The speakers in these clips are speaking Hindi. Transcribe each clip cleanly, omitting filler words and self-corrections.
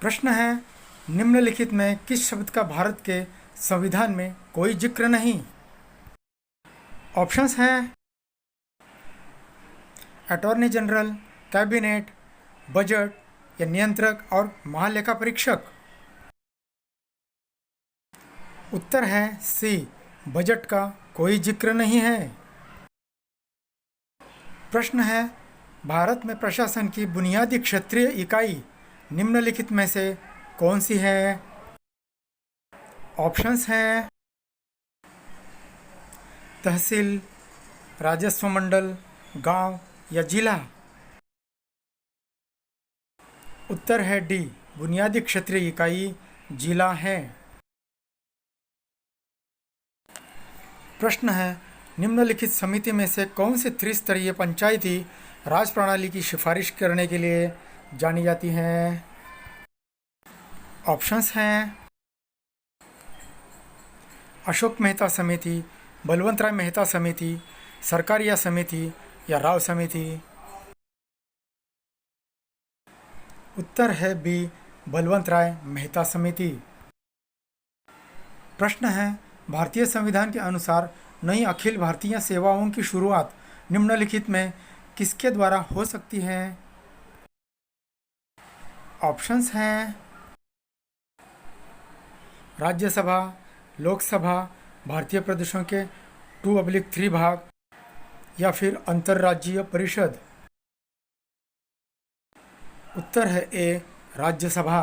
प्रश्न है, निम्नलिखित में किस शब्द का भारत के संविधान में कोई जिक्र नहीं? ऑप्शंस हैं अटॉर्नी जनरल, कैबिनेट, बजट या नियंत्रक और महालेखा परीक्षक। उत्तर है सी, बजट का कोई जिक्र नहीं है। प्रश्न है, भारत में प्रशासन की बुनियादी क्षेत्रीय इकाई निम्नलिखित में से कौन सी है? ऑप्शंस हैं तहसील, राजस्व मंडल, गांव या जिला। उत्तर है डी, बुनियादी क्षेत्रीय इकाई जिला है। प्रश्न है, निम्नलिखित समिति में से कौन सी त्रिस्तरीय पंचायती राज प्रणाली की सिफारिश करने के लिए जानी जाती है? ऑप्शंस हैं अशोक मेहता समिति, बलवंत राय मेहता समिति, सरकारिया समिति या राव समिति। उत्तर है बी, बलवंत राय मेहता समिति। प्रश्न है, भारतीय संविधान के अनुसार नई अखिल भारतीय सेवाओं की शुरुआत निम्नलिखित में किसके द्वारा हो सकती है? ऑप्शंस हैं राज्यसभा, लोकसभा, भारतीय प्रदेशों के 2/3 भाग या फिर अंतर्राज्यीय परिषद। उत्तर है ए, राज्यसभा।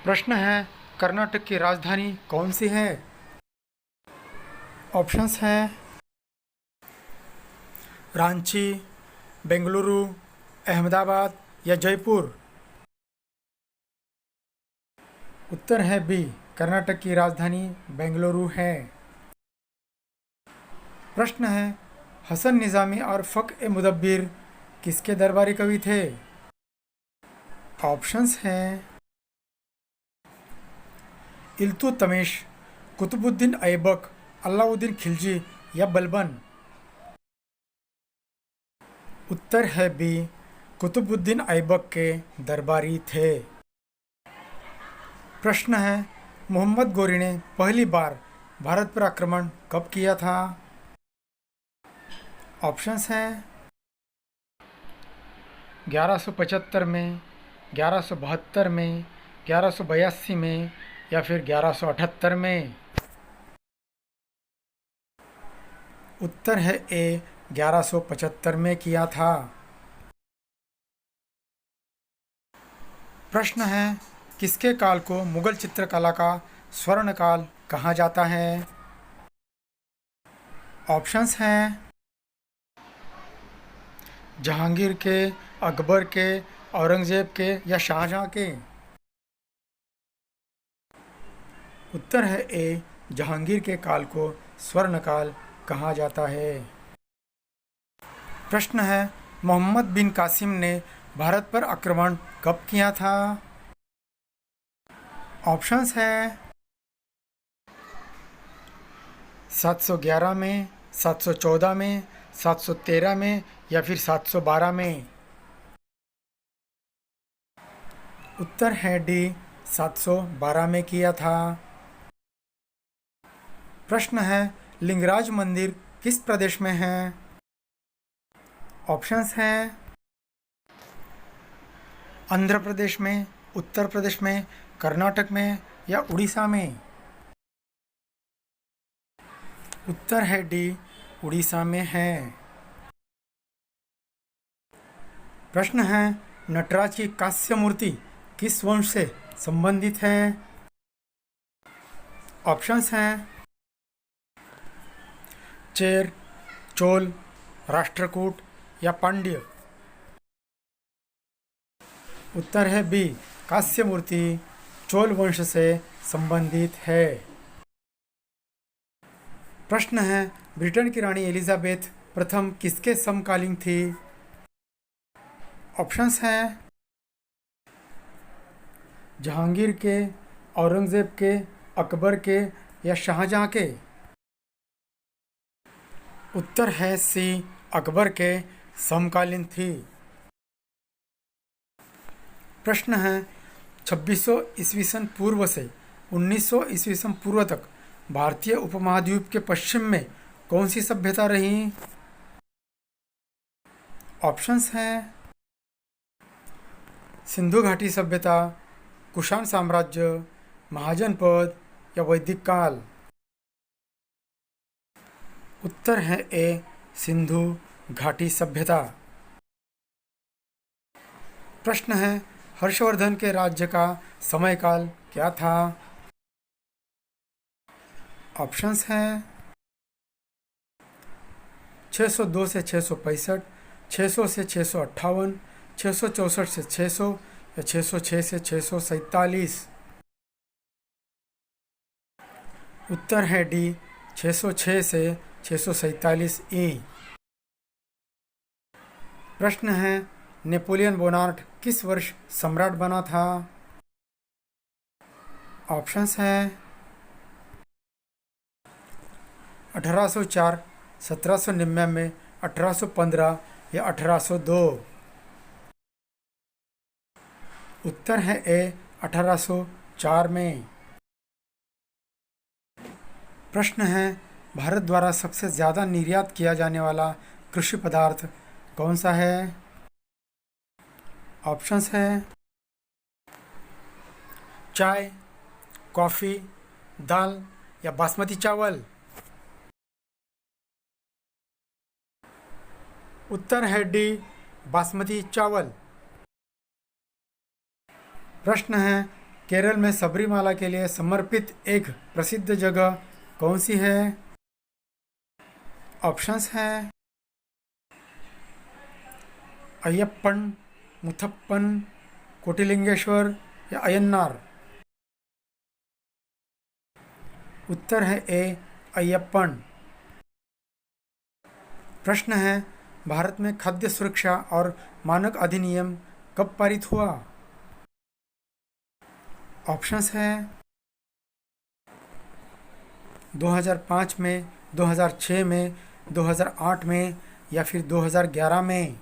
प्रश्न है, कर्नाटक की राजधानी कौन सी है? ऑप्शंस हैं रांची, बेंगलुरु, अहमदाबाद या जयपुर। उत्तर है बी, कर्नाटक की राजधानी बेंगलुरु है। प्रश्न है, हसन निज़ामी और फ़ख-ए-मुदब्बिर किसके दरबारी कवि थे? ऑप्शंस हैं इल्तुतमिश, कुतुबुद्दीन ऐबक, अलाउद्दीन खिलजी या बलबन। उत्तर है बी, कुतुबुद्दीन ऐबक के दरबारी थे। प्रश्न है, मोहम्मद गोरी ने पहली बार भारत पर आक्रमण कब किया था? ऑप्शंस हैं 1175 में, 1172 में, 1182 में या फिर 1178 में। उत्तर है ए, 1175 में किया था। प्रश्न है, किसके काल को मुगल चित्रकला का स्वर्ण काल कहा जाता है? ऑप्शंस हैं जहांगीर के, अकबर के, औरंगजेब के या शाहजहां के। उत्तर है ए, जहांगीर के काल को स्वर्ण काल कहा जाता है। प्रश्न है, मोहम्मद बिन कासिम ने भारत पर आक्रमण कब किया था? ऑप्शंस हैं 711 में, 714 में, 713 में या फिर 712 में। उत्तर है डी, 712 में किया था। प्रश्न है, लिंगराज मंदिर किस प्रदेश में है? ऑप्शंस हैं आंध्र प्रदेश में, उत्तर प्रदेश में, कर्नाटक में या उड़ीसा में। उत्तर है डी, उड़ीसा में है। प्रश्न है, नटराज की कांस्य मूर्ति किस वंश से संबंधित है? ऑप्शंस हैं चेर, चोल, राष्ट्रकूट या पांड्य। उत्तर है बी, कांस्य मूर्ति चोल वंश से संबंधित है। प्रश्न है, ब्रिटेन की रानी एलिजाबेथ प्रथम किसके समकालीन थी? ऑप्शंस हैं जहांगीर के, औरंगजेब के, अकबर के या शाहजहां के। उत्तर है सी, अकबर के समकालीन थी। प्रश्न है 2600 ईस्वी सन पूर्व से 1900 ईस्वी सन पूर्व तक भारतीय उपमहाद्वीप के पश्चिम में कौन सी सभ्यता रही? ऑप्शंस हैं सिंधु घाटी सभ्यता, कुषाण साम्राज्य, महाजनपद या वैदिक काल। उत्तर है ए सिंधु घाटी सभ्यता। प्रश्न है हर्षवर्धन के राज्य का समयकाल क्या था? ऑप्शंस हैं 602 से 665, 600 से 658, 664 से 600 या 606 से 647। उत्तर है डी 606 से 647 ई। प्रश्न है नेपोलियन बोनार्ट किस वर्ष सम्राट बना था? ऑप्शंस हैं 1804, 1799, 1815 या 1802। उत्तर है ए 1804 में। प्रश्न है भारत द्वारा सबसे ज़्यादा निर्यात किया जाने वाला कृषि पदार्थ कौन सा है? ऑप्शंस हैं चाय, कॉफ़ी, दाल या बासमती चावल। उत्तर है डी बासमती चावल। प्रश्न है केरल में सबरीमाला के लिए समर्पित एक प्रसिद्ध जगह कौन सी है? ऑप्शंस हैं अय्यप्पन, मुथप्पन, कोटिलिंगेश्वर या अयन्नार। उत्तर है ए अय्यप्पन। प्रश्न है भारत में खाद्य सुरक्षा और मानक अधिनियम कब पारित हुआ? ऑप्शंस हैं 2005 में, 2006 में, 2008 में या फिर 2011 में।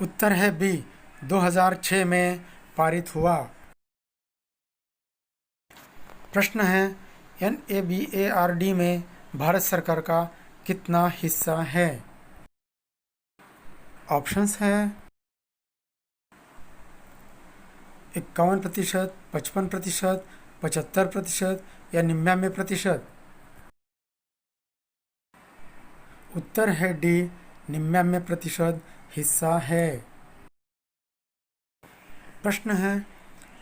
उत्तर है बी 2006 में पारित हुआ। प्रश्न है NABARD में भारत सरकार का कितना हिस्सा है? ऑप्शंस हैं 51%, 55%, 75% या 99%। उत्तर है डी 99% हिस्सा है। प्रश्न है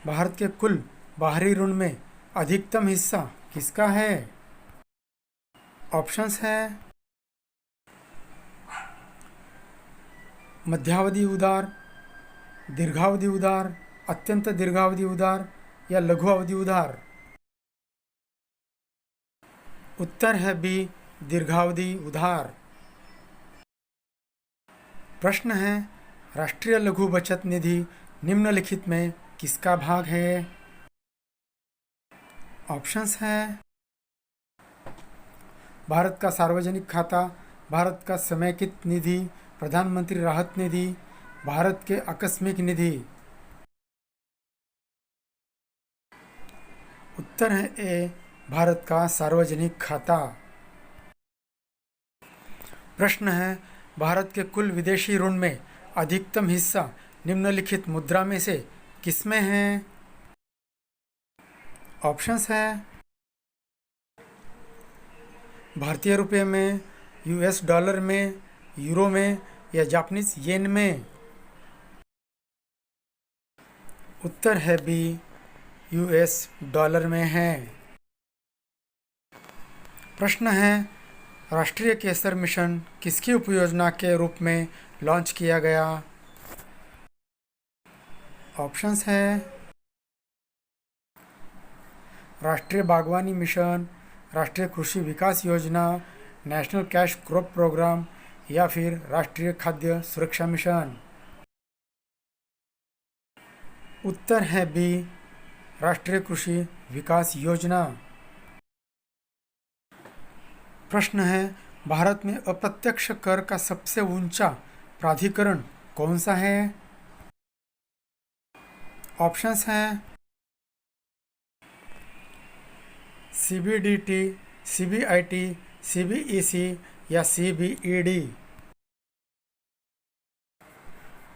भारत के कुल बाहरी ऋण में अधिकतम हिस्सा किसका है? ऑप्शंस हैं मध्यावधि उधार, दीर्घावधि उधार, अत्यंत दीर्घावधि उधार या लघु अवधि उधार। उत्तर है बी दीर्घावधि उधार। प्रश्न है राष्ट्रीय लघु बचत निधि निम्नलिखित में किसका भाग है? ऑप्शंस हैं भारत का सार्वजनिक खाता, भारत का समेकित निधि, प्रधानमंत्री राहत निधि, भारत के आकस्मिक निधि। उत्तर है ए भारत का सार्वजनिक खाता। प्रश्न है भारत के कुल विदेशी ऋण में अधिकतम हिस्सा निम्नलिखित मुद्रा में से किसमें है? ऑप्शंस हैं भारतीय रुपये में, US डॉलर में, यूरो में या जापानीज येन में। उत्तर है बी US डॉलर में है। प्रश्न है राष्ट्रीय केसर मिशन किसकी उपयोजना के रूप में लॉन्च किया गया? ऑप्शंस हैं राष्ट्रीय बागवानी मिशन, राष्ट्रीय कृषि विकास योजना, नेशनल कैश क्रॉप प्रोग्राम या फिर राष्ट्रीय खाद्य सुरक्षा मिशन। उत्तर है बी राष्ट्रीय कृषि विकास योजना। प्रश्न है भारत में अप्रत्यक्ष कर का सबसे ऊंचा प्राधिकरण कौन सा है? ऑप्शंस हैं CBDT, CBIT, CBEC या CBED।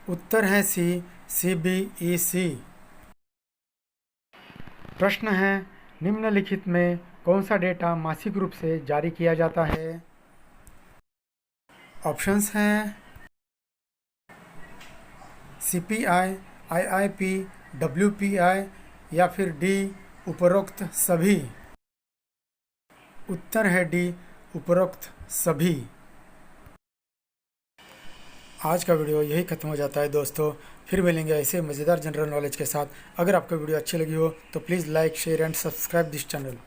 उत्तर है सी, CBEC। प्रश्न है, निम्नलिखित में कौन सा डेटा मासिक रूप से जारी किया जाता है? ऑप्शंस हैं CPI, IIP, WPI या फिर डी उपरोक्त सभी। उत्तर है डी उपरोक्त सभी। आज का वीडियो यही खत्म हो जाता है दोस्तों। फिर मिलेंगे ऐसे मज़ेदार जनरल नॉलेज के साथ। अगर आपको वीडियो अच्छी लगी हो तो please like, share and subscribe this channel.